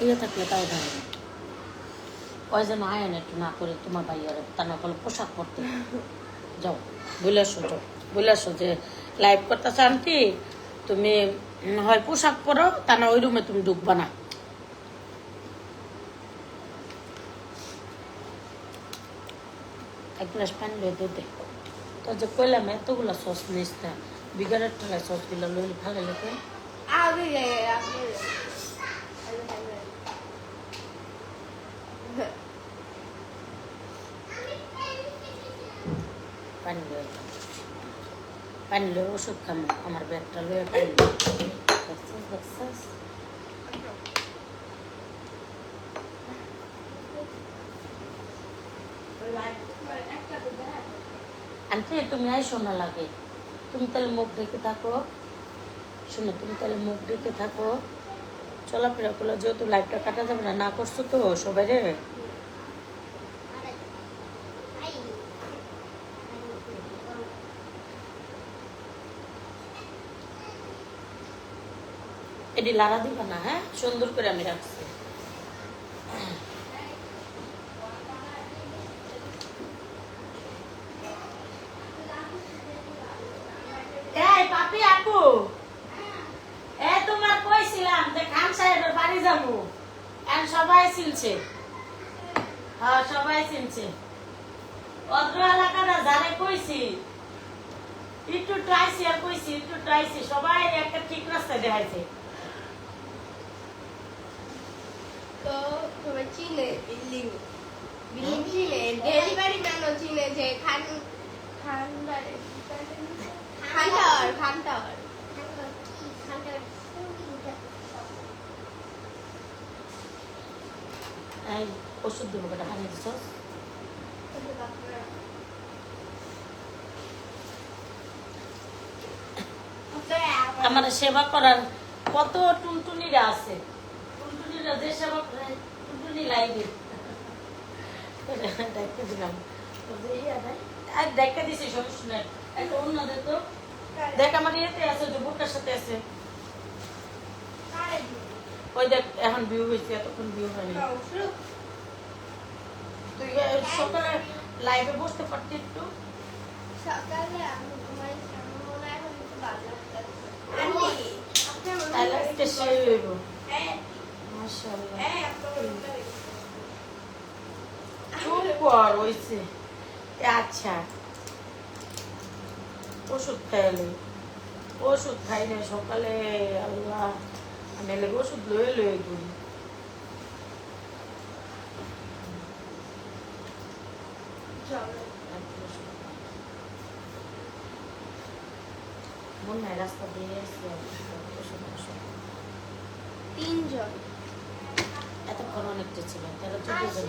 ইয়ে থাকলে তাও ধরে ওই যেন আয়ন একটু না করে তোমার ভাইয়ার তা না করলে পোশাক পরতে যাও বলে আসো, যাও বলে আসো যে লাইভ করতেছে আন্টি, তুমি হয় পোশাক পরো, তা না ওই রুমে তুমি ঢুকবা না। এক গ্লাস পানি লয়ে দুধে তো যে কইলাম এতগুলা সস নিস না, বিগারের টাকায় সসগুলো লইলে ভালো লাগে। পানি লয়ে পানি লয়ে ওষুধ খামো, আমার ব্যাগটা লয়ে পানি আন্টি তুমি আইসো না লাগে, তুমি তাহলে মুখ ঢেকে থাকো, শোনো তুমি তাহলে মুখ ঢেকে থাকো, চলাফেরা করলে যেহেতু লাইফটা কাটা যাবে না, না করছো তো সবাই রে। এটি লাড়া দিবা না, হ্যাঁ সুন্দর করে আমি রাখছি। পাপি আপু তোমার কইছিলাম যে খান সাহেবের বাড়ি যাবো, সবাই চিনছে, হ্যাঁ সবাই চিনছে, অদ্র এলাকাটা যারে কইছি একটু ট্রাইছি আর কইছি একটু ট্রাইছি, সবাই একটা ঠিক রাস্তা দেখাইছে। তো তোমার চিনে বিল্ডিং বিল্ডিং চিনে ডেলিভারি ম্যানও চিনে যে খান খানদারে খান টাওয়ার এই ওষুধ দেবো বেটা, পানি দিছ আমার সেবা করার কত টুনটুনিরা আছে, টুনটুনিরা যে সেবা করে টুনটুনি লাইবে দেখতে দিলাম, আর দেখতে দিছি সমস্যা নেই, একটা অন্য দেখ তো, দেখ আমার ইয়েতে আছে যে বুকের সাথে আছে, ওই দেখ এখন ভিউ হয়েছে, এতক্ষণ ভিউ হয়নি। তুই সকালে লাইভে বসতে পারতি একটু, সকালে আমি তোমার মনে হয় একটু ভালো লাগছে। আজকে সেই হইব মাশাআল্লাহ। চুপ কর হইছে। আচ্ছা ওষুধ খাইলে, ওষুধ খাই না সকালে, আল্লাহ আমি লেগে ওষুধ লয়ে লয়ে ঘুরি। মন নাই রাস্তা দিয়ে এসে তিনজন এতক্ষণ অনেকটা ছিল, 13-14 জন।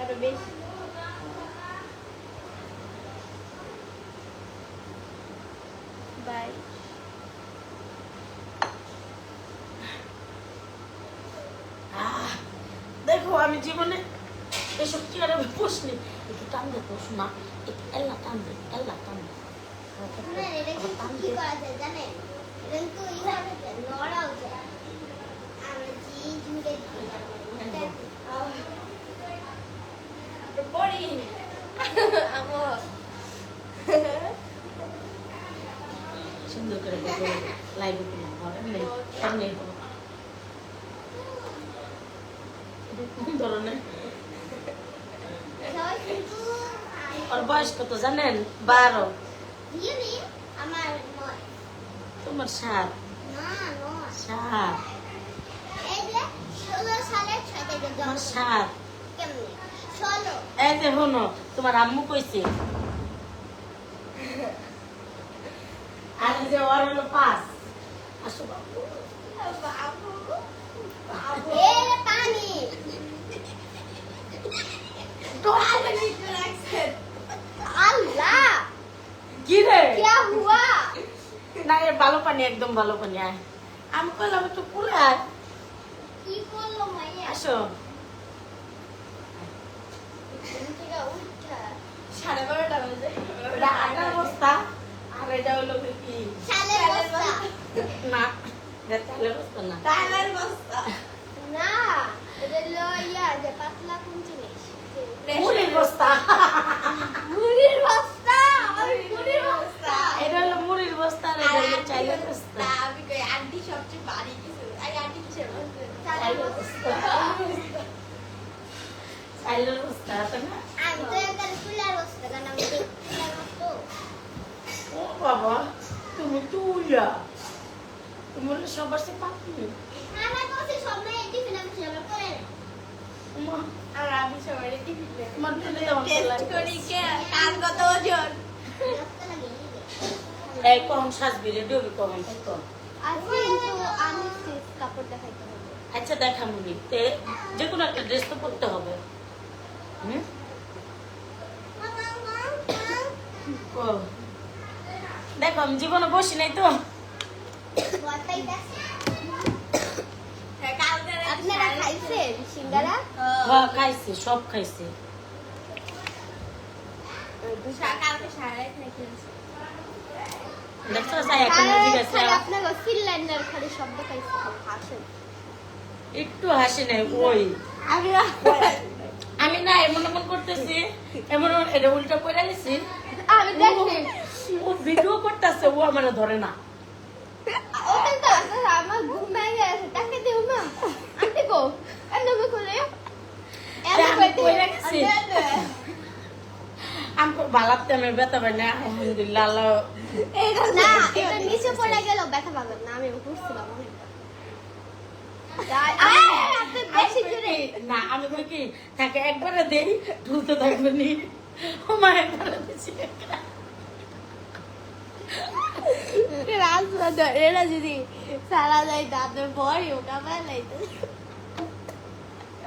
আরো বেশি বাই। দেখো আমি জীবনে এসব কি আর বসনি, একটু টান দে তো শোনা, একটু এল্লা টান দে, এল্লা টান দে, টান দে। সুন্দর করে লাইভ করলাম কোন ধরনের, ওর বয়স কত জানেন? 12। তোমার 7। 7 তোমার 7। এই যে শোনো তোমার আম্মু কইছে, আর যে ওর হলো 5। আসো বাবু কি রে না, এ ভালো পানি, একদম ভালো পানি। আয় আমি কইলাম একটু পুরাই আসো। 12:30 বাজে। এটা আটার বস্তা আর এটা হলো কি চালের বস্তা না, এটা চালের বস্তা না, চালের বস্তা। চাইলের বস্তা চাইলের বস্তা আছে না আমি তো একবার ফুলার বসতে কারণ আমি তো ফুলার বসতো ও বাবা তুমি তুইলা তুমি বলে সবার সে পাপি আমরা তো সব নাই টিফিন আমি সব করে মা আর আমি সবাই টিফিন তোমার তুলে দেওয়া টেস্ট করি কে কার কত ওজন এই কম সাজবি রে ডুবি কম তো আজকে তো আমি সিক্স কাপড় দেখাইতে হবে আচ্ছা দেখামুনি তে যে কোনো একটা ড্রেস তো পরতে হবে হুম ও দেখো আমি জীবনে বসি নাই তো আপনারা খাইছেন সিঙ্গারা হ্যাঁ খাইছি সব খাইছি কালকে সারা খাইছি দেখছো সাই এখন জিজ্ঞাসা আপনার ফিনল্যান্ডের খালি শব্দ খাইছে হাসেন একটু হাসি নাই ওই আমি না এমন এমন করতেছি এমন এটা উল্টা করে দিছি আমি দেখছি ও ভিডিও করতেছে ও আমার ধরে না ওটা তো আসলে আমার ঘুম ভেঙে গেছে তাকে দিও না আন্টি গো এমন করে আমি বালাতে আমি ব্যথা পাই না আলহামদুলিল্লাহ আল্লাহ না এটা নিচে পড়ে গেল ব্যথা পাবেন না আমি বুঝছিলাম অনেক আপনি বেশি জোরে না আমি কই কি তাকে একবারে দেই ঢুলতে থাকবে নি ও মা একবারে দিছি রাজমাতা এরা যদি সারা যায় তাদের পরে ওটা বানাইতে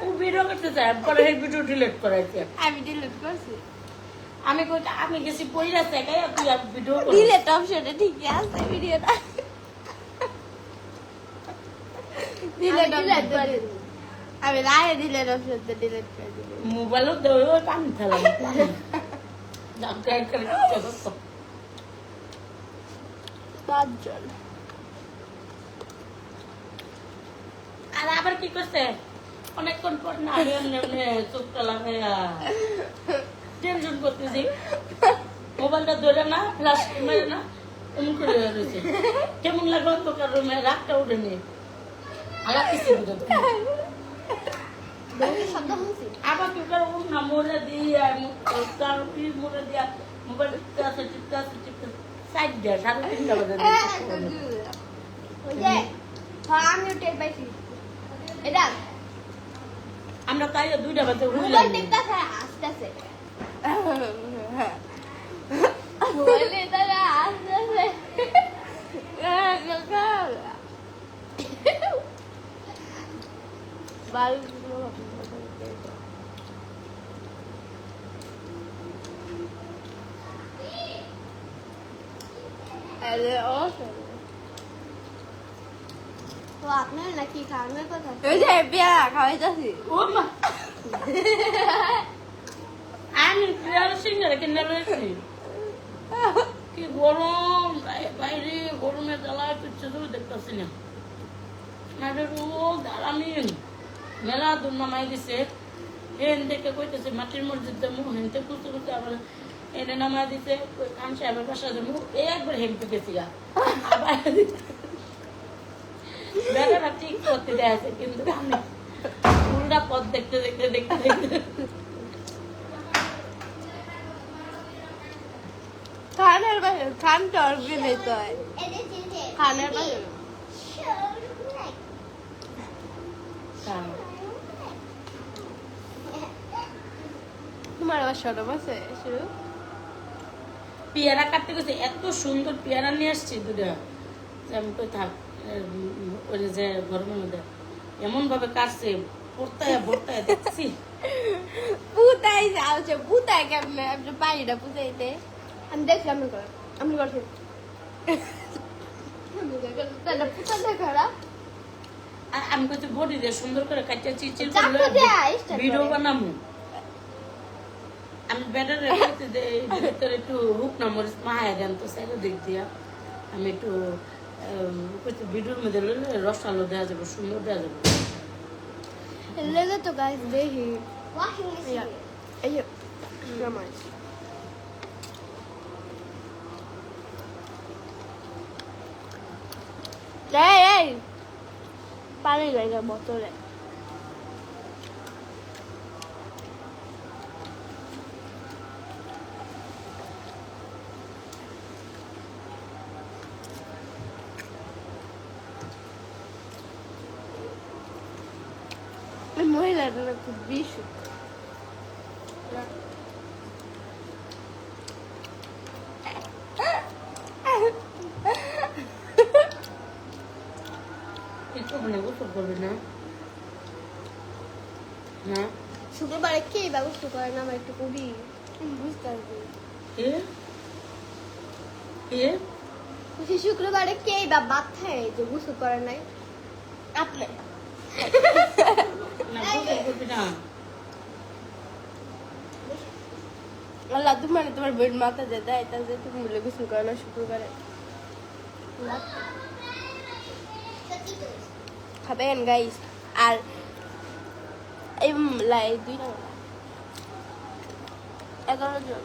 ও ভিডিও করতে চায় পরে এই ভিডিও ডিলিট করাইছে আমি ডিলিট করছি আমি কই আমি গেছি পয়রা থেকে তুই ভিডিও কর ডিলিট অপশনে ঠিকই আছে ভিডিওটা ডিলিট করে আমি লাইয়ে ডিলিট অপশনতে ডিলিট করে দিই মোবাইলও দেও কাম থালা ডাক্তার করে করতে পাঁচজন আর আবার কি করছে অনেকক্ষণ পর না এমনি এমনি চোখটা লাগাইয়া টেনশন করতেছি মোবাইলটা ধরে না ফ্লাশ মেরে না এমন করে রয়েছে কেমন লাগলো অন্ধকার রুমে রাগটা উঠেনি আলাপ কিছু শব্দ শুনছি আবার কি করে ও না মোড়ে দিয়ে তার মোড়ে দিয়া মোবাইল টিপতে আছে সাইড দেয় 3:30 বাজে ওই যে হ্যাঁ আমিও টের পাইছি এটা আমরা তাই 2টা বাজে মোবাইল টিপতেছে আসতেছে মোবাইল এটা আসতেছে বাল তো আপনার নাকি খাওয়ানোর কথা ওই যে বিয়া খাওয়াইতেছি ও মা আমি প্রিয়ার সিঙ্গারে কিনে রয়েছি কি গরম বাইরে গরমে জ্বালায় তুচ্ছে তো দেখতেছি না দাঁড়ানি মেলা দূর নামাই দিছে হেন দেখে কইতেছে মাটির মসজিদ দেবো হেনতে খুঁজতে খুঁজতে আবার এনে নামাই দিছে খান সাহেবের বাসা দেবো একবার হেমতে গেছি গা আবার বেড়াটা ঠিক করতে দেয় আছে কিন্তু আমি উল্টা পথ দেখতে দেখতে দেখতে দেখতে খানের পাশে খানটা অর্গানাইজ হয় খানের পাশে তোমার আবার সরম আছে শুরু পেয়ারা কাটতে গেছে এত সুন্দর পেয়ারা নিয়ে আসছি দুটা আমি কই থাক ওই যে গরমের মধ্যে এমন ভাবে কাটছে পড়তায় ভর্তায় দেখছি পুতাই যাচ্ছে পুতাই কেমনে আপনি পানিটা পুতাইতে আমি দেখছি আমি করছি তাহলে পুতাটা খারাপ আর আমি কইছি বডি দিয়ে সুন্দর করে কাটিয়ে চিচির চাকু করলে দেয়া স্টার্ট ভিডিও বানাবো আমি ব্যাটার রেখে ভিতরে একটু হুক না মরিচ মাহায় দেন তো সাইডে দিক দিয়া আমি একটু ভিডিওর মধ্যে রস আলো দেওয়া যাবে সুন্দর দেওয়া যাবে লেগে তো গাইস দেখি এই যে আমার এই পানি লাগে বোতলে বাড়িটা না খুব বিশু একটু মনে গোসল করবে না না শুক্রবারে কে ব্যবস্থা করে না আমার একটু করি বুঝতে পারবি কে কে সে শুক্রবারে কে বা বাচ্চায় যে গোসল করে নাই আপনি না গোসল করবে না আল্লাহ তোমার তোমার বোন মাথা যে দেয় তা যে তুমি বলে গোসল করে না শুক্রবারে খাবেন গাইস আর এই লাই 2 টা 11 জন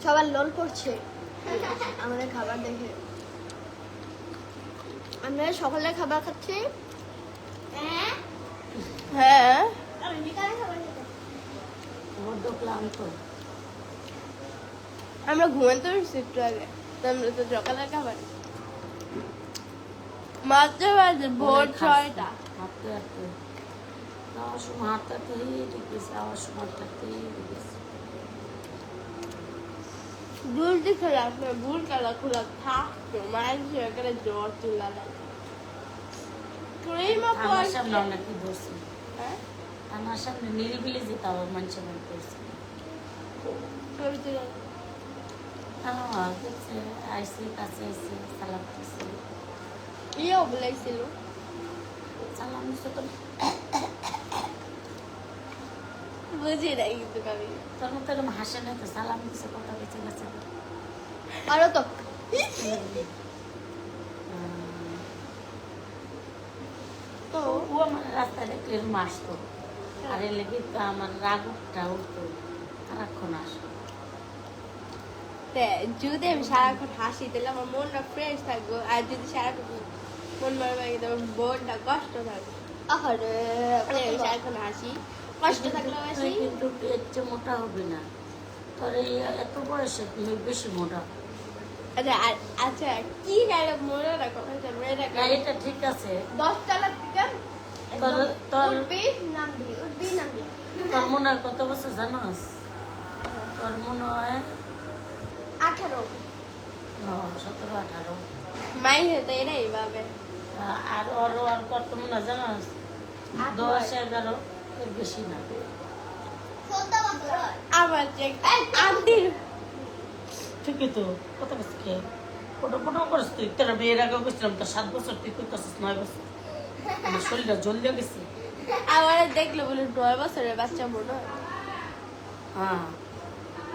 সবার লোল পড়ছে আমাদের খাবার দেখে আমরা সকালে খাবার খাচ্ছি হ্যাঁ বড্ড ক্লান্ত আমরা ঘুমাতে পারছি একটু আগে তো আমরা তো সকালে খাবার মাত্র বাজে ভোর 6টা হাঁটতে হাঁটতে যাওয়ার সময় হাঁটতেই ঢুকেছে আওয়ার সময় হাঁটতেই ঢুকেছে ভুল দিকে রাখবে ভুল কালা খোলা থাকতো মাঝে এখানে জ্বর চিল্লা লাগে ক্রিমা আমার পড়ছে সামনে অনেকই ধরছে হ্যাঁ আমার সামনে নিরিবিলি যেতে হবে মানুষের মনে করছে ছবি তুলে দেখছে আইসি কাছে আইসি সালাম দিচ্ছে ইয়েও বলেছিল সালাম দিচ্ছে তো বুঝি নাই কিন্তু আমি তোর মতো এরকম হাসে না তো সালাম দিচ্ছে কথা বেঁচে গেছে আরো তো তো ও আমার রাস্তায় দেখলে এরকম আসতো আর এলে কিন্তু আমার রাগটা উঠতো সারাক্ষণ আসতো যদি আমি সারাক্ষণ হাসি তাহলে আমার মনটা ফ্রেশ থাকবো আর যদি সারাক্ষণ মন মারবে কিন্তু আমার মনটা কষ্ট থাকবে আরে আমি সারাক্ষণ হাসি কষ্ট থাকলে তুই কিন্তু এর চেয়ে মোটা হবে না তোর এই এত বয়সে তুমি বেশি মোটা আচ্ছা আচ্ছা কি গাড়ি মনে রাখো মেয়েরা না, এটা ঠিক আছে 10 তলা থেকে তোর উঠবি নাম দিবি তোর মনে হয় কত বছর জানোস তোর মনে হয় 18 17-18 মাই হতে এরাই ভাবে আর ওর আর কত মনে হয় জানোস 10-11 এর বেশি না আমার যে আন্টির ঠিকই তো কত বছর কে ফটো ফটো করিস তুই তোর বিয়ের আগে গেছিলাম তোর 7 বছর তুই করতেছিস 9 বছর আমার শরীরটা জ্বলিয়ে গেছে আমার দেখলে বলে 9 বছরের বাচ্চা মনে হয় হ্যাঁ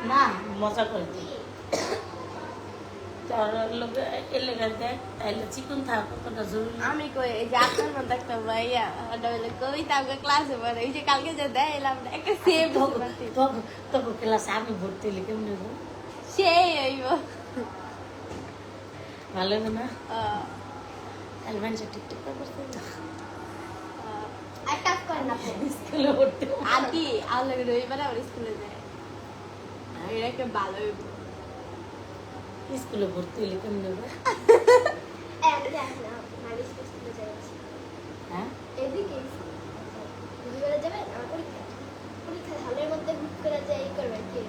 না মজা করে দিই তোর লোক এলে দেখ তাইলে চিকন থাক কতটা জরুরি আমি কই এই যে আপনার মতো একটা ভাইয়া ওটা বলে কবিতা আমাকে ক্লাসে পড়ে এই যে কালকে যে দেয় এলাম একটা সেম তোকে ক্লাসে আমি ভর্তি হলে কেমন নেবো সেই হইব ভালো হবে না কাল মানুষের টিকটক করতে আর কাজ করে না স্কুলে ভর্তি আদি আল্লাহ রবিবার আমার স্কুলে যায় এটা একটা ভালো হইব স্কুলে ভর্তি হলে কেমন নেবো হ্যাঁ এদিকে রবিবারে যাবেন আমার পরীক্ষা পরীক্ষা হলের মধ্যে বুক করে যাই করবেন কি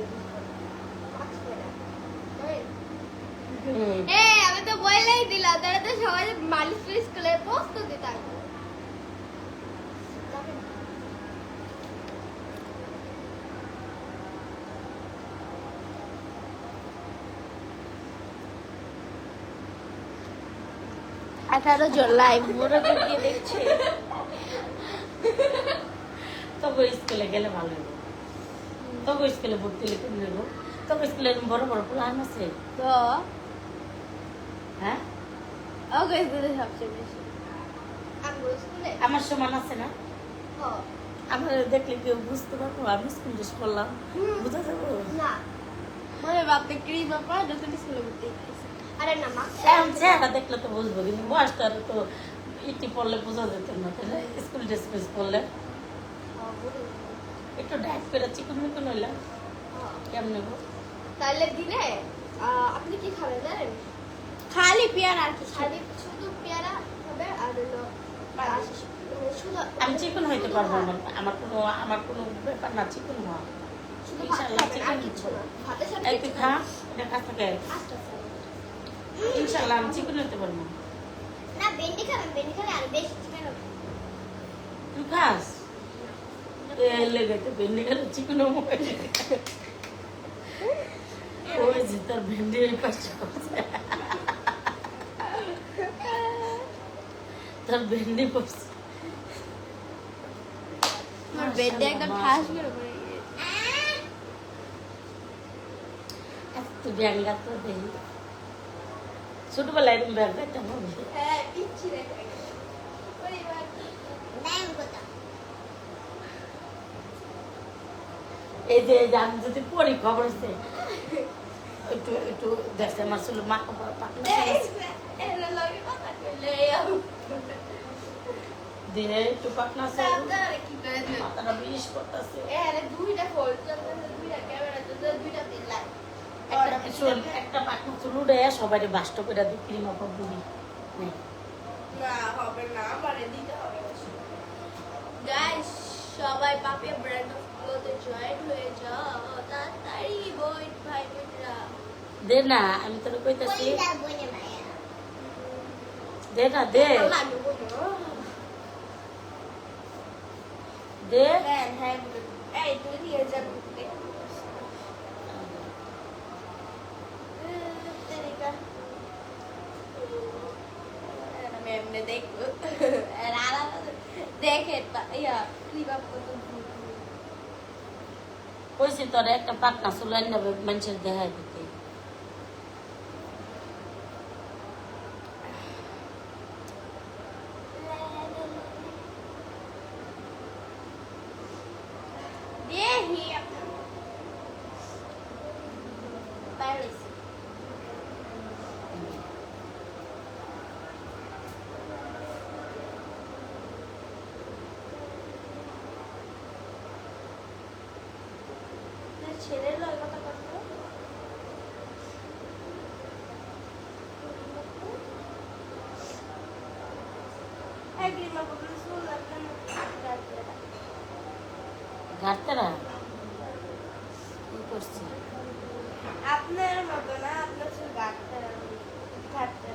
আমি তো বলেই দিলাম তারা তো সবাই মালিশ স্কুলে প্রস্তুতি থাকবে আঠারো জন লাইভ মোরা দিয়ে দেখছে তবে স্কুলে গেলে ভালো হবে তবে স্কুলে ভর্তি হলে কেমন নেবো তবে স্কুলে বড় বড় প্ল্যান আছে তো হ্যাঁ ওকে স্কুলে সবচেয়ে বেশি স্কুলে আমার সমান আছে না আমার দেখলে কেউ বুঝতে পারবো আমি স্কুল ড্রেস করলাম বুঝা যাবো না মনে ভাবতে ক্রিম আপা যখন স্কুলে ভর্তি আরে না মা এখন চেহারা দেখলে তো বুঝবো কিন্তু বয়সটা তো ইটি পড়লে বোঝা যেত না তাহলে স্কুল ড্রেস ফ্রেস করলে একটু ডায়েট করে চিকন মিকন হইলাম কেমন নেবো তাহলে দিলে আপনি কি খাবেন জানেন খালি পেয়ারা আর কি খালি শুধু পেয়ারা হবে আর হলো শুধু আমি চিকন হইতে পারবো না, আমার কোনো ব্যাপার না চিকন হওয়া। শুধু ইনশাআল্লাহ ভাত চিকন আর কিছু না ভাতের সাথে এই তুই খা, এটা কাছ থেকে আস্তে আস্তে ইনশাআল্লাহ আমি চিকন হইতে পারবো না। না ভেন্ডি খাবেন ভেন্ডি খেলে আর বেশি চিকেন হবে তুই খাস লেগে তো ভেন্ডি খেলে চিকন ওই যে তার ভেন্ডি এই পাশে করছে, তার ভেন্ডি করছে আমার বেডে একদম ঠাস করে পড়ে গিয়েছে এত ব্যাঙ্গা তো দেখি ছোটবেলায় এরকম ব্যাগ দেখতাম হ্যাঁ পিচ্ছি রে পরিবার নাম কথা এই যে আমি যদি পড়ি খবর আছে একটু একটু দেখছে আমার ছিল মা পাকনা এরা লাগে কথা কইলে দিয়ে একটু পাকনা আছে সাবধানে কি করে দিও মাথাটা বিষ করতেছে এরে দুইটা ফোন দুইটা ক্যামেরা তো দুইটা দিন লাগে একটা পাকনা চুল উড়ে সবাই বাস্ত করে দিই ক্রিম অফ বুড়ি না হবে না আমারে দিতে হবে গাইস সবাই পাপিয়া ব্র্যান্ড অফ ক্লোথে জয়েন হয়ে যাও তাড়াতাড়ি বই ভাই বোনরা দে না আমি তোর কইতাছি দে না দে দে হ্যাঁ হ্যাঁ এই তুই নিয়ে যাবি আমি এমনি দেখবো দেখে ইয়া ক্লিপ আপ করতে কইছি তোর একটা পাকনা চুল নেবে মানুষের দেখাই দিতে দেখি প্যারিস ছেলের লয় কথা করতে একদিন বলে শুনলাম ঘাটতারা কি করছে আপনার মতো না আপনার শুধু ঘাটতে ঘাটতে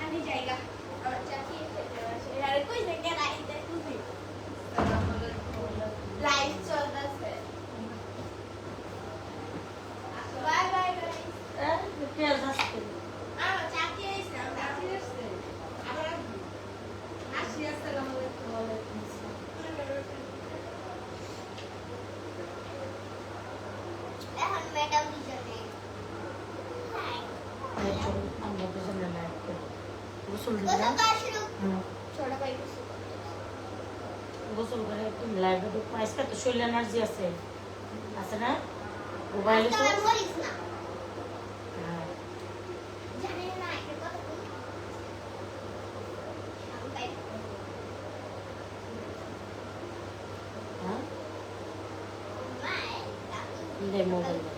আমি জায়গা আমার চাকরি আরে কই থেকে রাইতে তুমি লাইভ চলতেছে বাই বাই গাইস পেঁয়াজ আসছে আমার চাকরি আছে আমার চাকরি আছে আমার আসি আসসালামু আলাইকুম এখন ম্যাডাম দুজনে আমরা দুজনে লাইভ করি গোসল দিই কত না কাশরু ছোট ভাই কিছু গোসল করে তুমি লাইভে ঢুকবো আজকে তো শরীর এনার্জি আছে আছে না মোবাইলে তো তোমার মরিস না হ্যাঁ জানি না এটা কত আমি পাই হ্যাঁ মাই দে মোবাইল